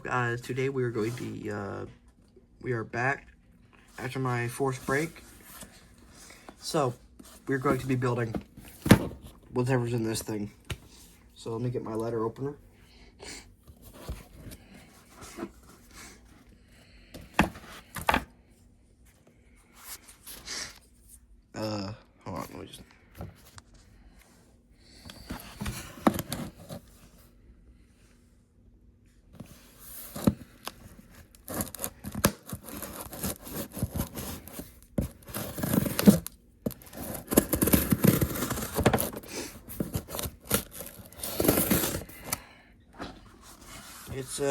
Guys, today we are going to be, we are back after my forced break. So, we're going to be building whatever's in this thing. So, let me get my letter opener. Hold on, let me just... It's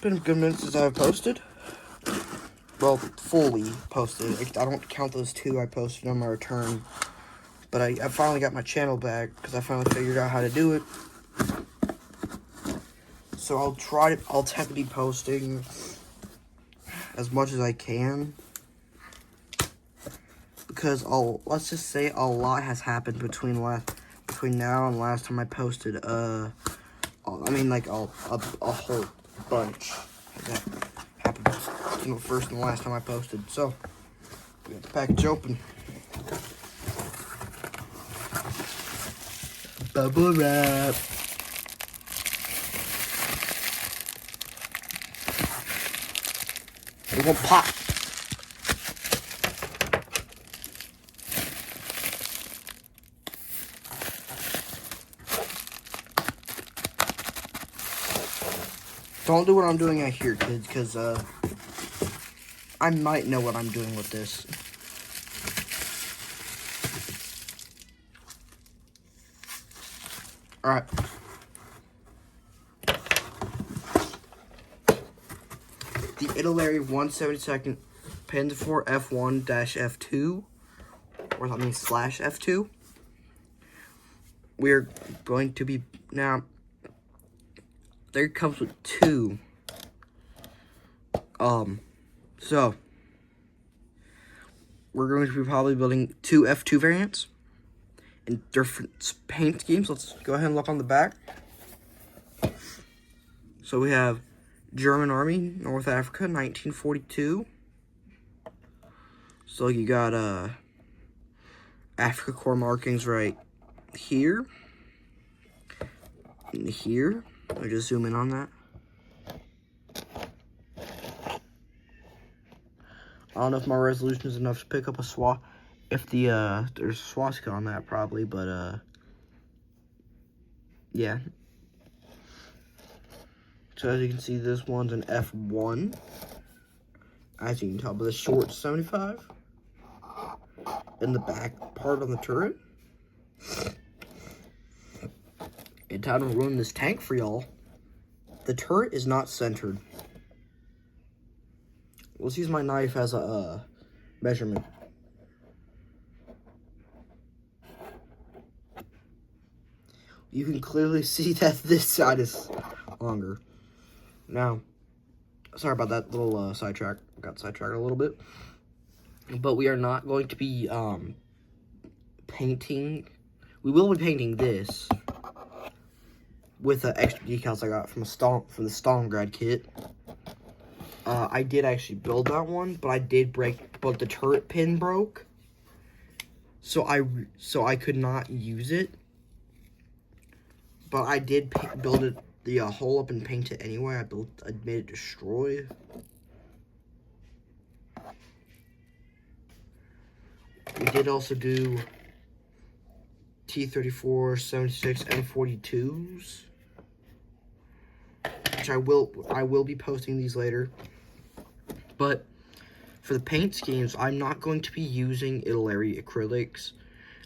been a good minute since I've posted. Well, fully posted. I don't count those two I posted on my return. But I finally got my channel back because I finally figured out how to do it. So I'll attempt to be posting as much as I can. Because let's just say a lot has happened between now and last time I posted. I mean, like a whole bunch that happened between the first and the last time I posted. So we got the package open. Bubble wrap. It won't pop. Don't do what I'm doing out here, kids, because I might know what I'm doing with this. Alright. The Italeri 172nd panzer-4-ausf-F2, or that means /F2. We're going to be now. There comes with two. So we're going to be probably building two F2 variants in different paint schemes. Let's go ahead and look on the back. So we have German Army, North Africa, 1942. So you got Africa Corps markings right here and here. Let me just zoom in on that. I don't know if my resolution is enough to pick up a if the there's a swastika on that probably, but yeah. So as you can see, this one's an F1. As you can tell by the short 75. In the back part on the turret. And time to ruin this tank for y'all. The turret is not centered. Let's use my knife as a measurement. You can clearly see that this side is longer. Now, sorry about that little sidetrack. Got sidetracked a little bit. But we are not going to be painting. We will be painting this with the extra decals I got from the Stalingrad kit. I did actually build that one, but I did but the turret pin broke. So I could not use it. But I did build it, the hole up and paint it anyway. I made it destroy. We did also do T-34, 76, and 42s. Which I will be posting these later. But for the paint schemes, I'm not going to be using Italeri acrylics.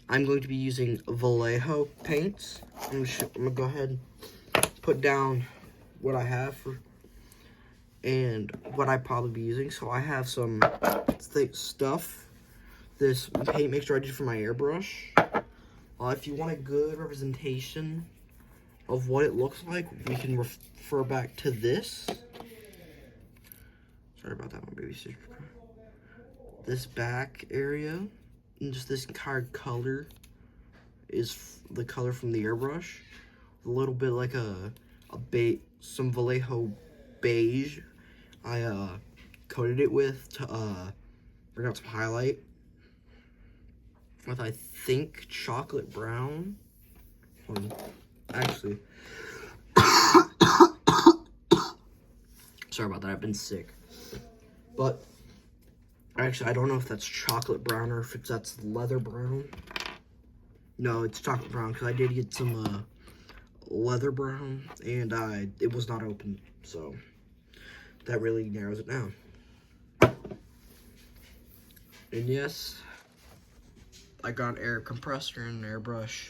I'm going to be using Vallejo paints. I'm gonna go ahead and put down what I have and what I probably be using. So I have some stuff. This paint mixture I did for my airbrush. If you want a good representation of what it looks like, we can refer back to this. Sorry about that one, baby sister. This back area, and just this card color is the color from the airbrush. a little bit like some Vallejo beige. I coated it with to bring out some highlight with, I think, chocolate brown. Actually, sorry about that, I've been sick. But actually, I don't know if that's chocolate brown or if that's leather brown. No, it's chocolate brown, because I did get some leather brown, and it was not open, so that really narrows it down. And yes, I got an air compressor and an airbrush.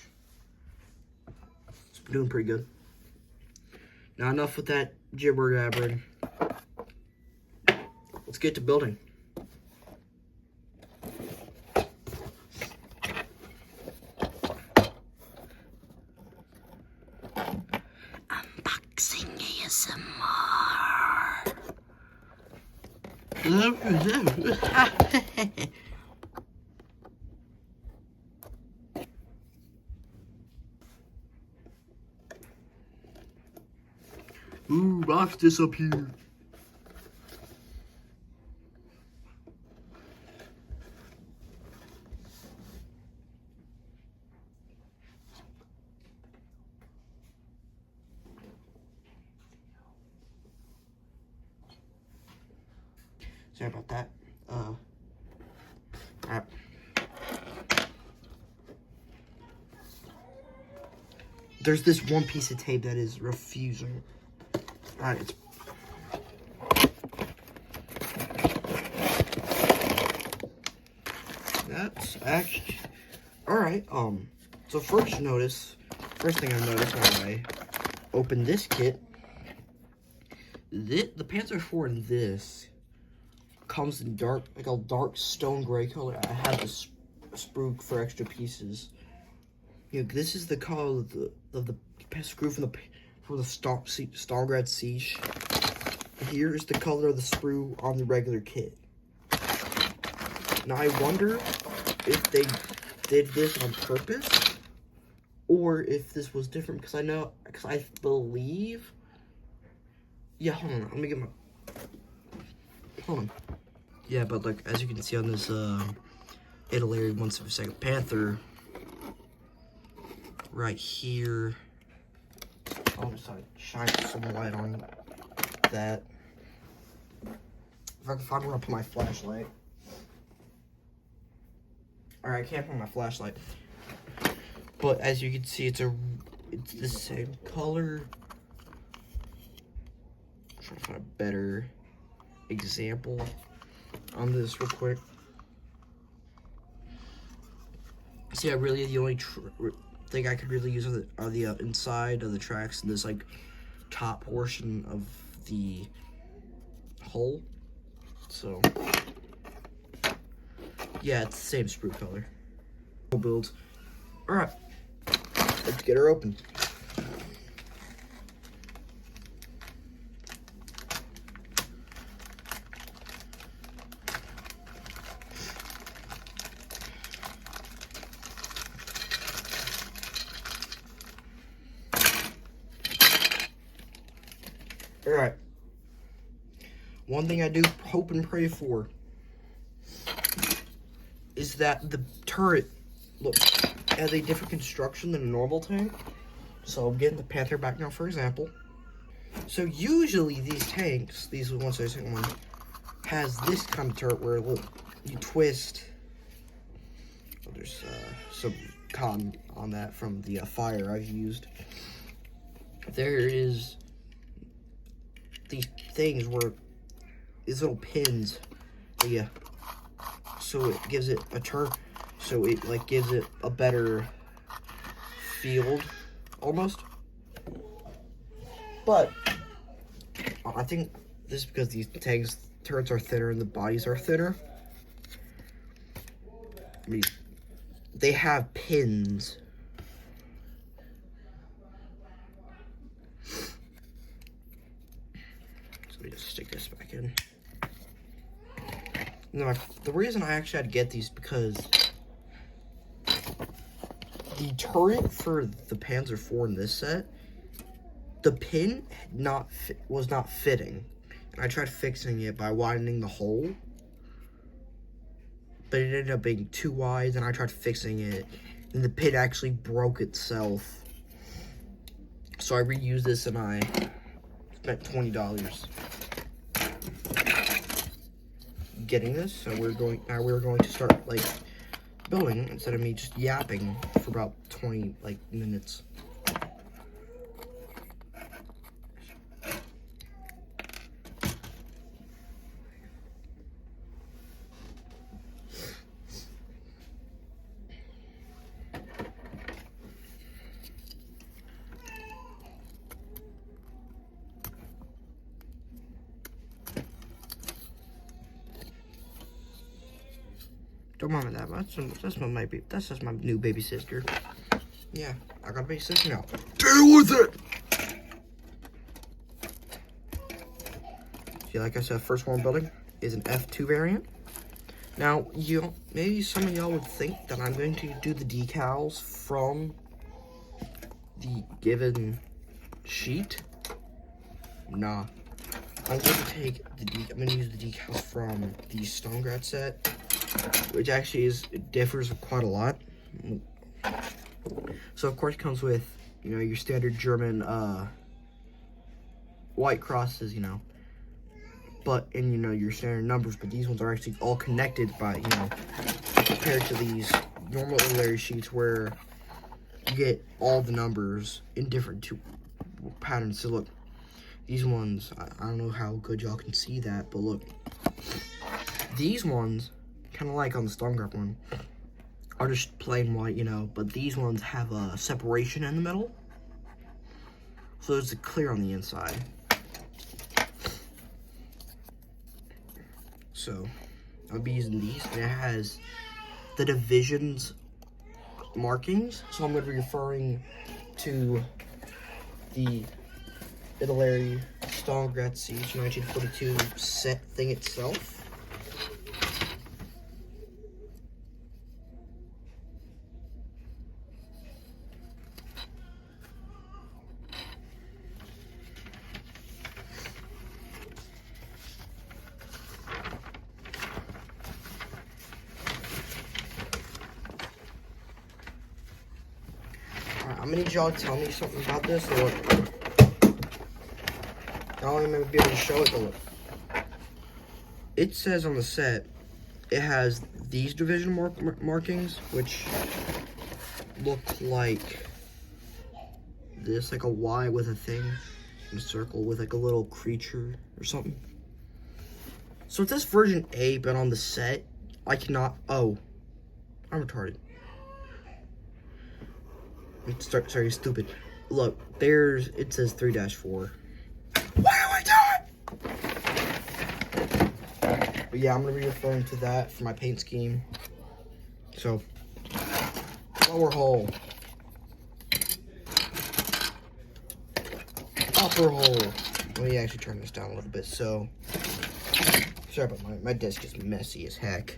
It's been doing pretty good. Now enough with that gibber jabbering. Let's get to building. Unboxing ASMR. Ooh, watch this up here. Sorry about that. Alright. There's this one piece of tape that is refusing. Alright, it's that's actually alright. So first thing I noticed when I opened this kit, the panzer-4 in this comes in dark, like a dark stone gray color. I had this sprue for extra pieces. You know, this is the color of the screw from the Stalingrad siege. Here is the color of the sprue on the regular kit. Now I wonder if they did this on purpose, or if this was different, because I believe. Yeah, hold on. Let me get my. Hold on. Yeah, but like as you can see on this Italeri 1/2 Panther, right here. I'll just shine some light on that. If I can find where I put my flashlight. Alright, I can't put my flashlight. But as you can see, it's the same color. I'm trying to find a better example on this real quick. See, I really the only thing I could really use are the inside of the tracks and this like top portion of the hull. So yeah, it's the same sprue color. Builds. All right, let's get her open. Alright. One thing I do hope and pray for is that the turret has a different construction than a normal tank. So I'm getting the Panther back now, for example. So usually these tanks, these 1/2 has this kind of turret where you twist. Oh, there's some cotton on that from the fire I've used. There is these things where these little pins, yeah, so it gives it a turn, so it like gives it a better field almost. But I think this is because these turrets are thinner and the bodies are thinner. I mean, they have pins. Let me just stick this back in. Now, the reason I actually had to get these because the turret for the Panzer-4 in this set the pin was not fitting. And I tried fixing it by widening the hole, but it ended up being too wide, and I tried fixing it, and the pin actually broke itself. So I reused this, and I spent $20 getting this. So we're going to start like building instead of me just yapping for about 20 minutes. Don't mind that. That's just my new baby sister. Yeah, I got a baby sister now. Deal with it. See, like I said, first one I'm building is an F2 variant. Now, maybe some of y'all would think that I'm going to do the decals from the given sheet. Nah, I'm going to use the decals from the Stonegrad set, which actually differs quite a lot. So of course it comes with, your standard German white crosses, but your standard numbers, but these ones are actually all connected by, compared to these normal Italeri sheets where you get all the numbers in different patterns. So look, these ones, I don't know how good y'all can see that, but look, these ones, kind of like on the Stonegrad one, are just plain white, but these ones have a separation in the middle, so there's a clear on the inside. So I'll be using these, and it has the divisions markings, so I'm going to be referring to the Italeri Stonegrad Siege 1942 set thing itself. I'm gonna need y'all to tell me something about this. Look, I don't even be able to show it, but look. It says on the set, it has these division markings, which look like this, like a Y with a thing, and a circle with like a little creature or something. So it says version A, but on the set, I cannot, I'm retarded. Sorry, stupid. Look, it says 3-4. What am I doing? But yeah, I'm gonna be referring to that for my paint scheme. So, lower hole. Upper hole. Let me actually turn this down a little bit. So, sorry about my desk is messy as heck.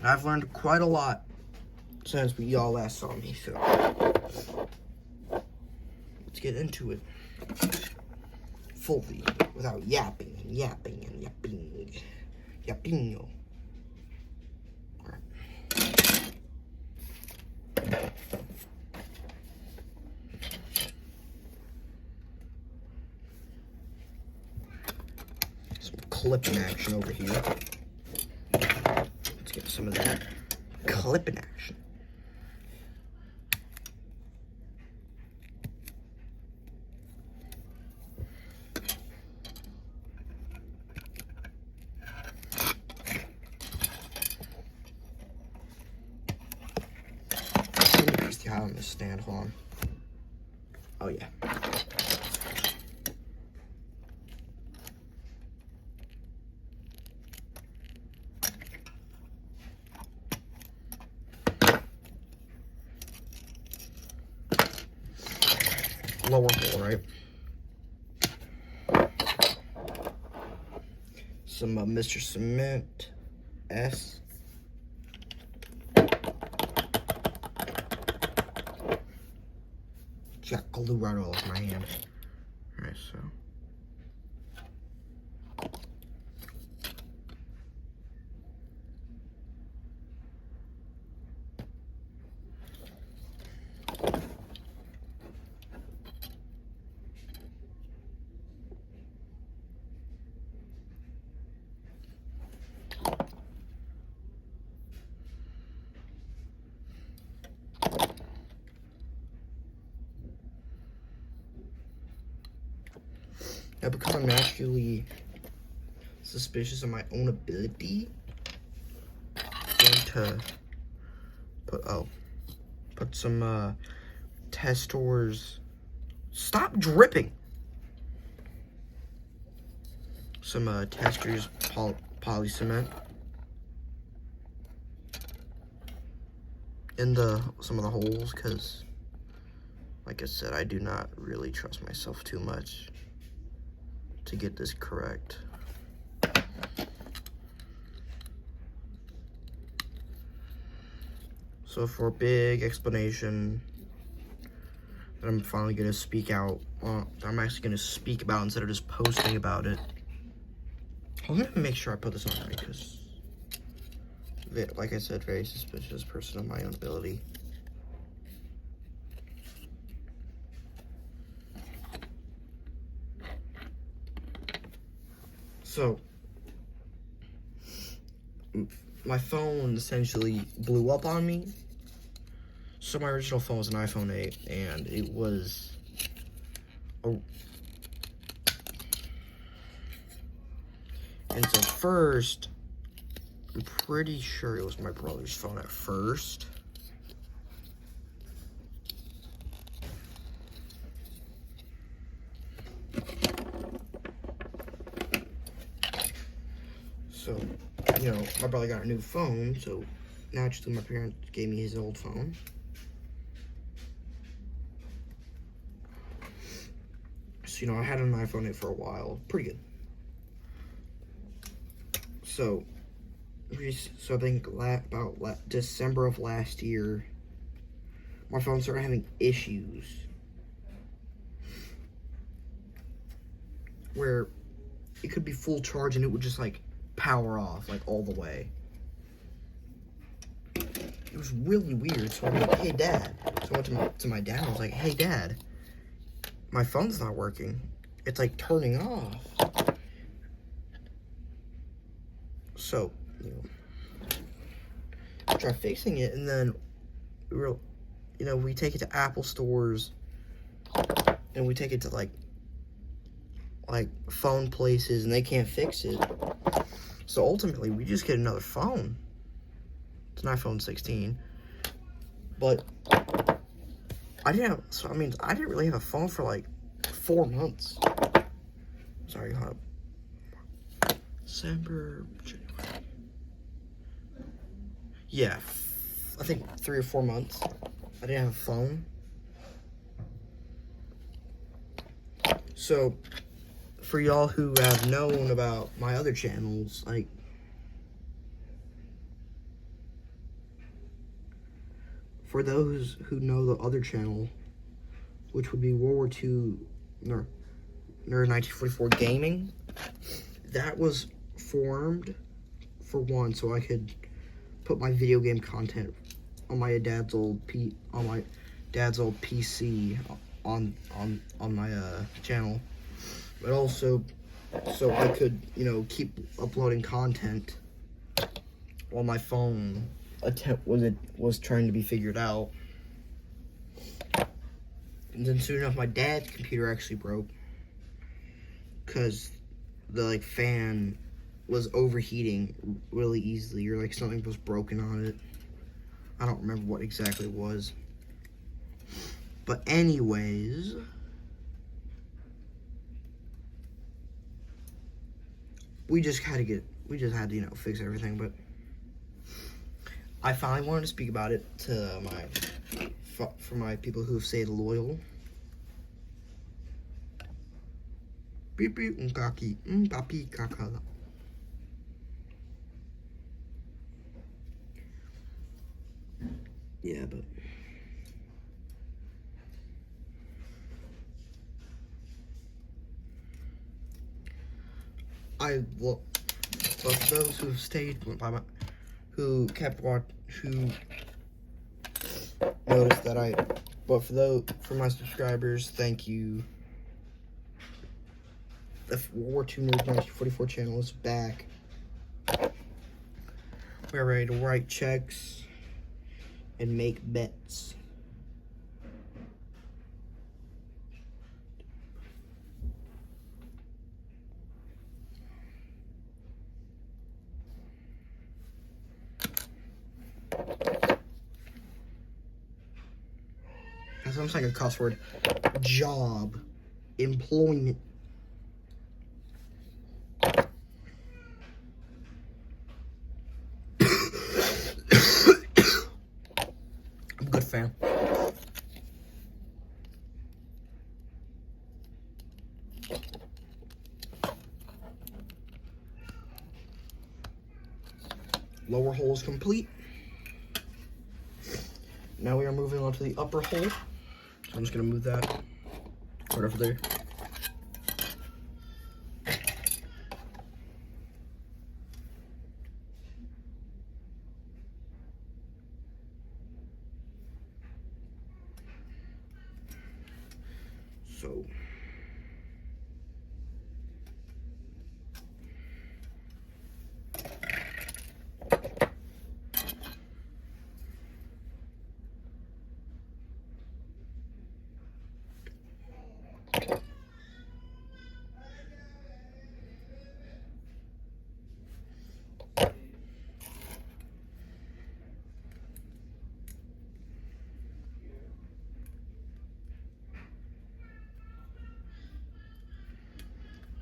I've learned quite a lot since y'all last saw me, so let's get into it fully without yapping and yapping and yapping. Yapping. Alright. Some clipping action over here. Get some of that clipping action. Let me piece the eye on this stand. Hold on. Oh yeah. Lower hole, right? Some Mr. Cement S. got glue right all over my hand. Alright, so. Now, because I'm naturally suspicious of my own ability, I'm going to put some testors. Stop dripping. Some testors poly cement in some of the holes, because, like I said, I do not really trust myself too much to get this correct. So for a big explanation that I'm finally going to speak out, I'm actually going to speak about instead of just posting about it. I'm going to make sure I put this on right, because, like I said, very suspicious person of my own ability. So, my phone essentially blew up on me. So my original phone was an iPhone 8, and it was and so first, I'm pretty sure it was my brother's phone at first. So, you know, my brother got a new phone, so naturally my parents gave me his old phone. So, you know, I had an iPhone 8 for a while, pretty good. So I think about December of last year, my phone started having issues where it could be full charge and it would just like power off like all the way. It was really weird. So I'm like, hey Dad. So I went to my dad and I was like, hey Dad, my phone's not working. It's like turning off. So, you know, I tried fixing it, and then we take it to Apple stores, and we take it to like phone places, and they can't fix it. So ultimately, we just get another phone. It's an iPhone 16, but I didn't really have a phone for like 4 months. Sorry, hold up. December, January. Yeah, I think 3 or 4 months. I didn't have a phone. So, for y'all who have known about my other channels, like, for those who know the other channel, which would be World War II Nerd 1944 Gaming, that was formed for one, so I could put my video game content on my dad's old PC on my channel, but also so I could, you know, keep uploading content while my phone was trying to be figured out. And then soon enough, my dad's computer actually broke because the like fan was overheating really easily, or like something was broken on it. I don't remember what exactly it was. But anyways, we just had to, you know, fix everything. But I finally wanted to speak about it to for my people who have stayed loyal. Pipi unkaki papi kakala. Yeah, but but for those who stayed by my, who kept watching, who noticed that for my subscribers, thank you. The World War II Nerd 1944 channel is back. We're ready to write checks and make bets. That sounds like a cuss word. Job. Employment. I'm a good fan. Lower hole is complete. Now we are moving on to the upper hole. So I'm just gonna move that right over there. So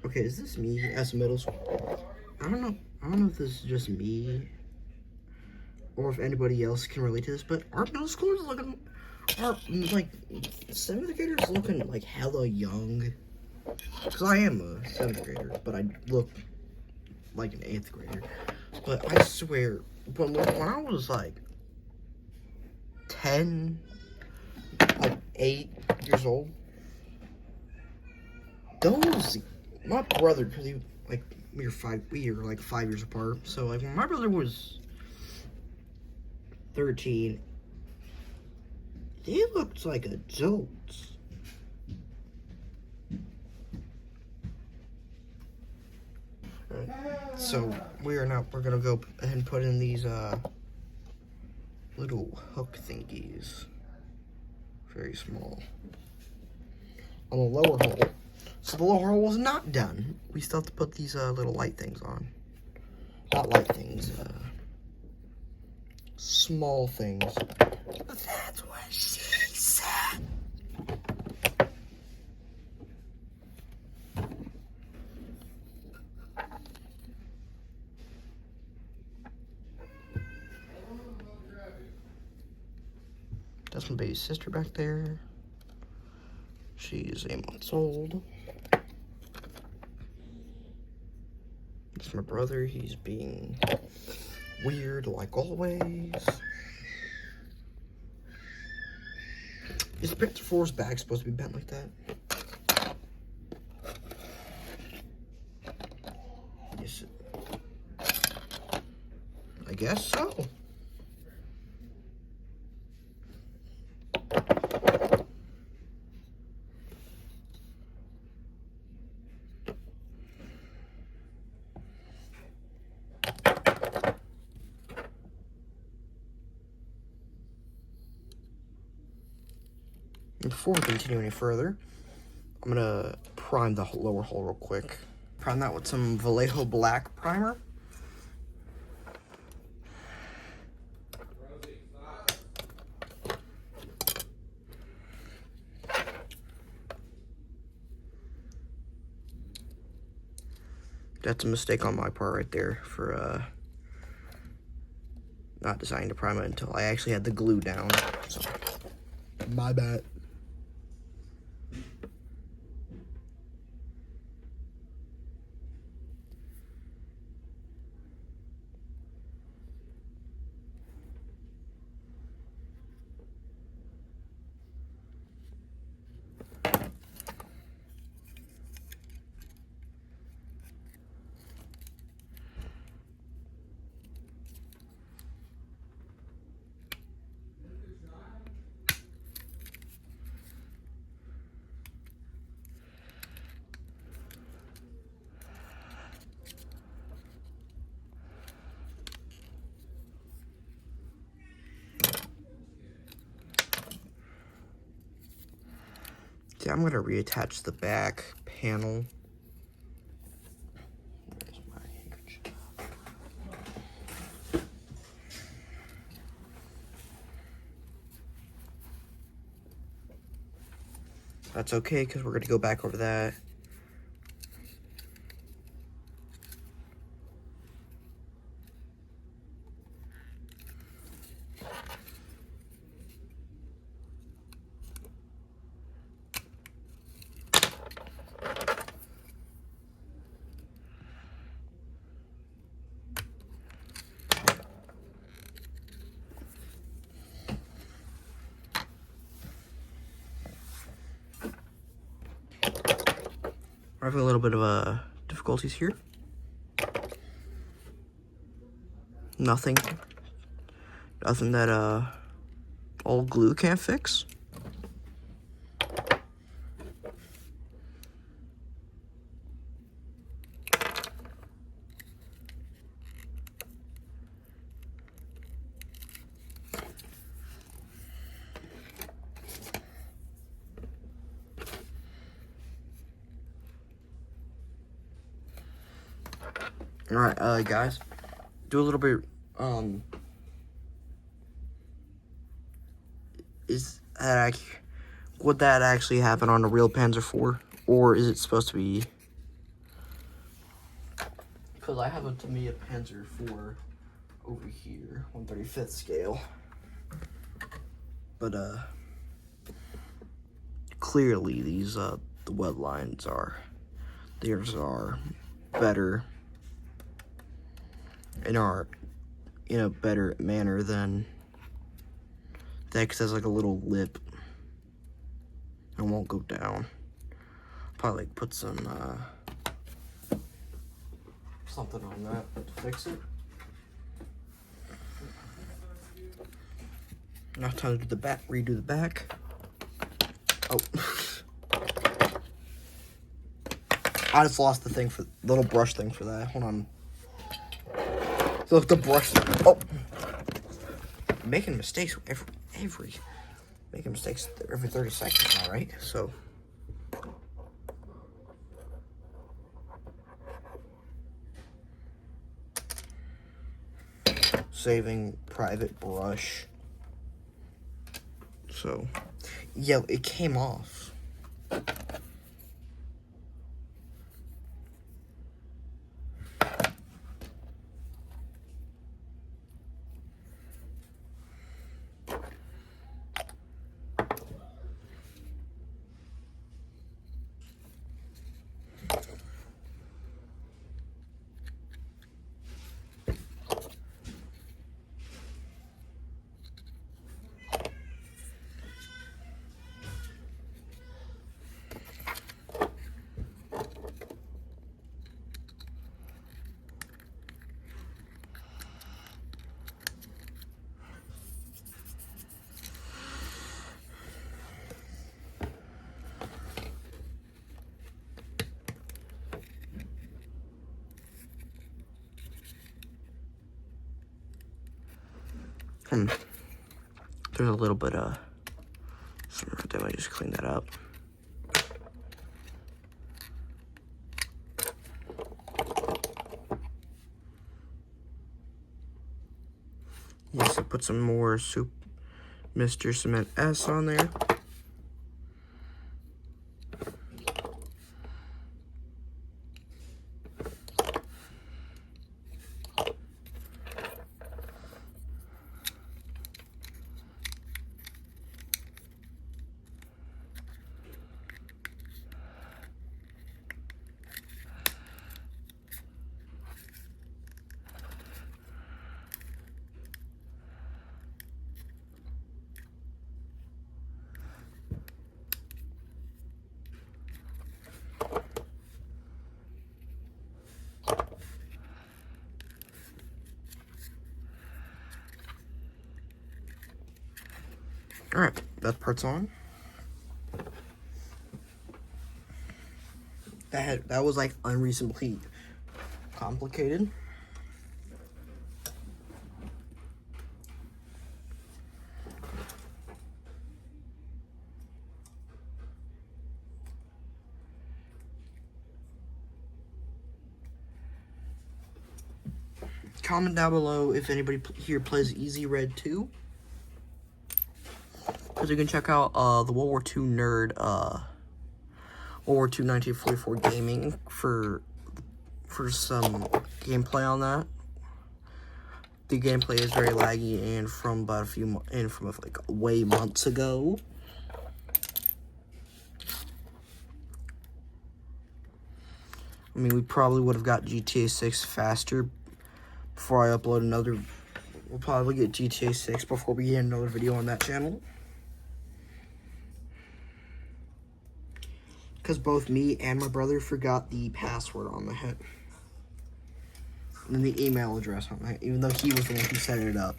okay, is this me as middle school? I don't know. I don't know if this is just me or if anybody else can relate to this, but our middle schoolers looking, our like 7th graders looking like hella young. Cause I am a 7th grader, but I look like an 8th grader. But I swear, when I was like 10, like 8 years old, my brother, cause he like we were like 5 years apart. So like when my brother was 13, they looked like adults. So we're gonna go ahead and put in these little hook thingies, very small, on the lower hole. So the lower hole was not done. We still have to put these little light things on. Not light things, small things. That's what she said. That's my baby sister back there. She's 8 months old. It's my brother. He's being weird like always. Is the panzer-4's back supposed to be bent like that? Yes. I guess so. Before we continue any further, I'm gonna prime the lower hole real quick. Prime that with some Vallejo Black primer. That's a mistake on my part right there for not deciding to prime it until I actually had the glue down. So, my bad. Yeah, I'm going to reattach the back panel. Where's my handkerchief? That's okay, because we're going to go back over that. We're having a little bit of difficulties here. Nothing that old glue can't fix. All right, guys, do a little bit. Would that actually happen on a real Panzer IV, or is it supposed to be? Because I have a Tamiya Panzer IV over here, 1/35th scale, but clearly these the weld lines theirs are better and are in a better manner than that, because it has like a little lip and won't go down. Probably like put some something on that to fix it. Now time to do the back, redo the back. Oh. I just lost the thing for little brush thing for that. Hold on. Look, the brush. Oh, making mistakes every making mistakes every 30 seconds now, right? So saving private brush. So yeah, it came off. There's a little bit of something right there. Let me just clean that up. Yes, I put some more Mr. Cement S on there. All right, that part's on. That was like unreasonably complicated. comment down below if anybody here plays Easy Red 2. Because you can check out the World War II nerd, World War II 1944 gaming for some gameplay on that. The gameplay is very laggy and from about like way months ago. I mean, we probably would have got GTA 6 faster before I upload another. We'll probably get GTA 6 before we get another video on that channel. Because both me and my brother forgot the password on the hit. And the email address on it, even though he was the one who set it up.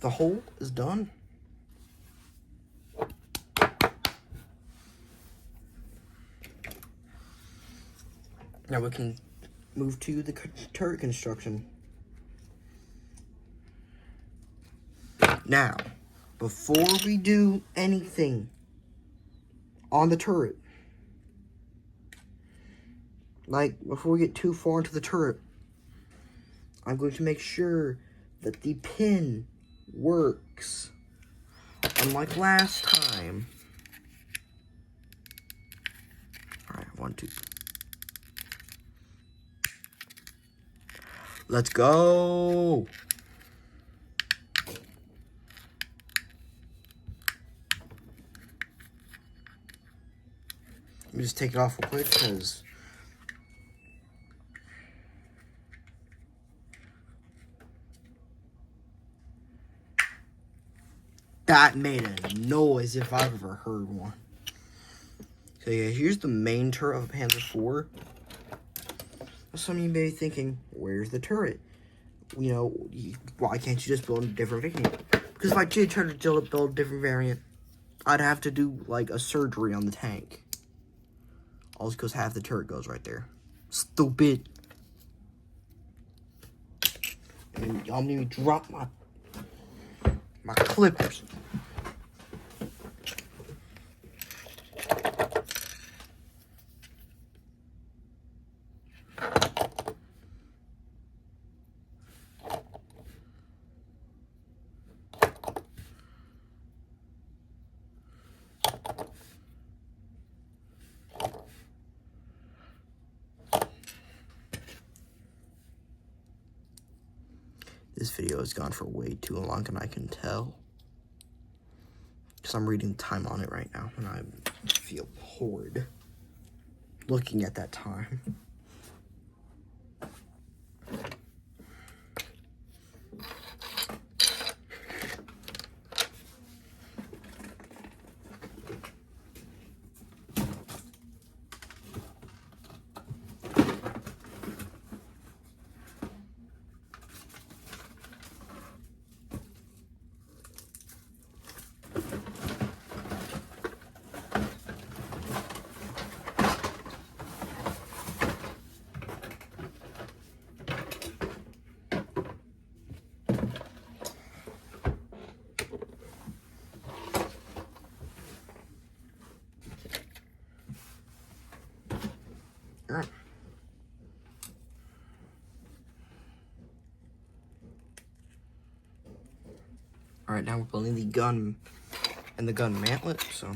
The hole is done. Now we can move to the turret construction. Now, before we do anything on the turret, like before we get too far into the turret, I'm going to make sure that the pin works. Unlike last time. Alright, 1, 2. Let's go! Let me just take it off real quick because that made a noise if I've ever heard one. So yeah, here's the main turret of a Panzer-4. Some of you may be thinking, where's the turret? You know, why can't you just build a different variant? Because if I did try to build a different variant, I'd have to do like a surgery on the tank. All because half the turret goes right there. Stupid. And y'all made me drop my clippers. This video has gone for way too long, and I can tell. Because I'm reading time on it right now, and I feel horrid looking at that time. Alright, now we're building the gun and the gun mantlet, so.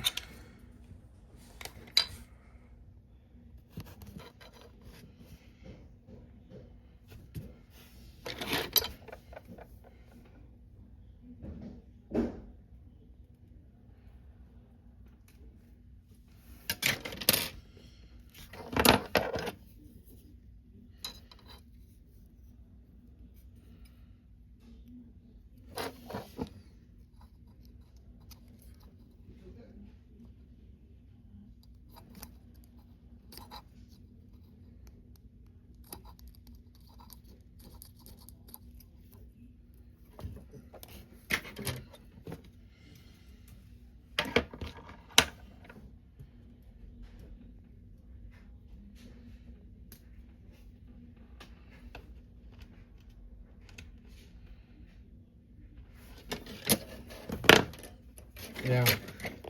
Yeah.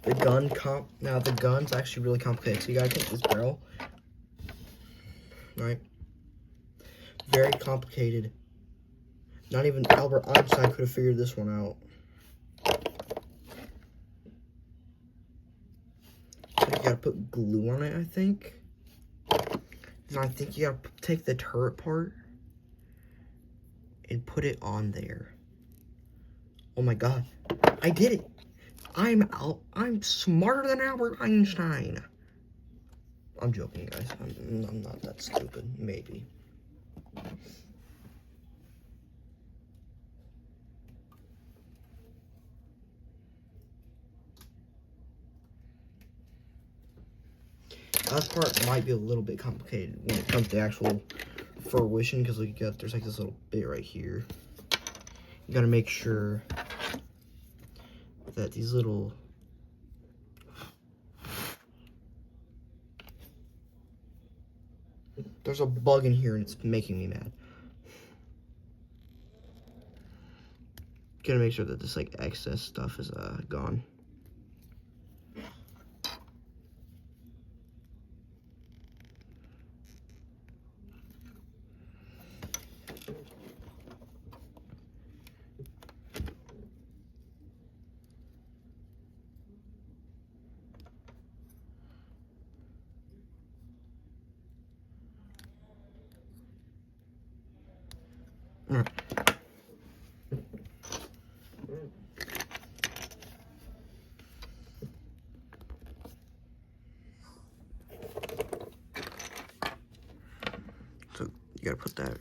The gun's actually really complicated. So you gotta take this barrel, right? Very complicated. Not even Albert Einstein could have figured this one out. So you gotta put glue on it, I think. And I think you gotta take the turret part and put it on there. Oh my god. I did it! I'm smarter than Albert Einstein. I'm joking, guys. I'm not that stupid. Maybe. Last part might be a little bit complicated when it comes to actual fruition, because there's like this little bit right here. You gotta make sure that these little there's a bug in here and it's making me mad. Gotta make sure that this like excess stuff is gone. Alright. So you gotta put that.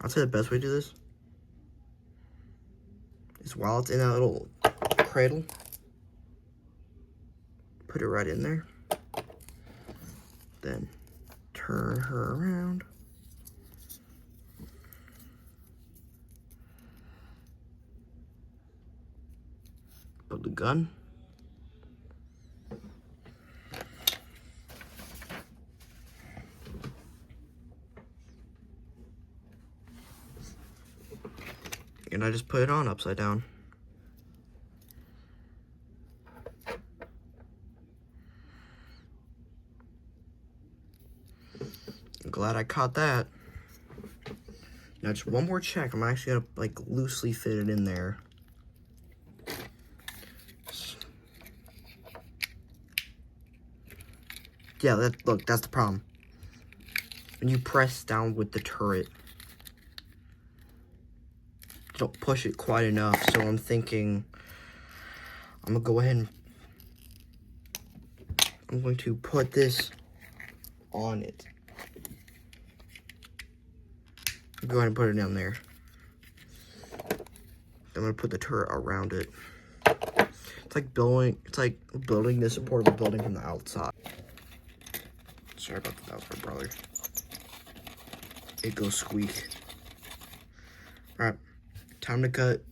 I'd say the best way to do this is while it's in that little cradle, put it right in there. Then turn her around. Put the gun. And I just put it on upside down. I'm glad I caught that. Now just one more check. I'm actually gonna like loosely fit it in there. Yeah, look, that's the problem. When you press down with the turret, you don't push it quite enough. So I'm thinking I'm gonna go ahead and I'm going to put this on it. Go ahead and put it down there. I'm gonna put the turret around it. It's like building this supportable building from the outside. Sorry about that, was my brother. It goes squeak. Alright, time to cut.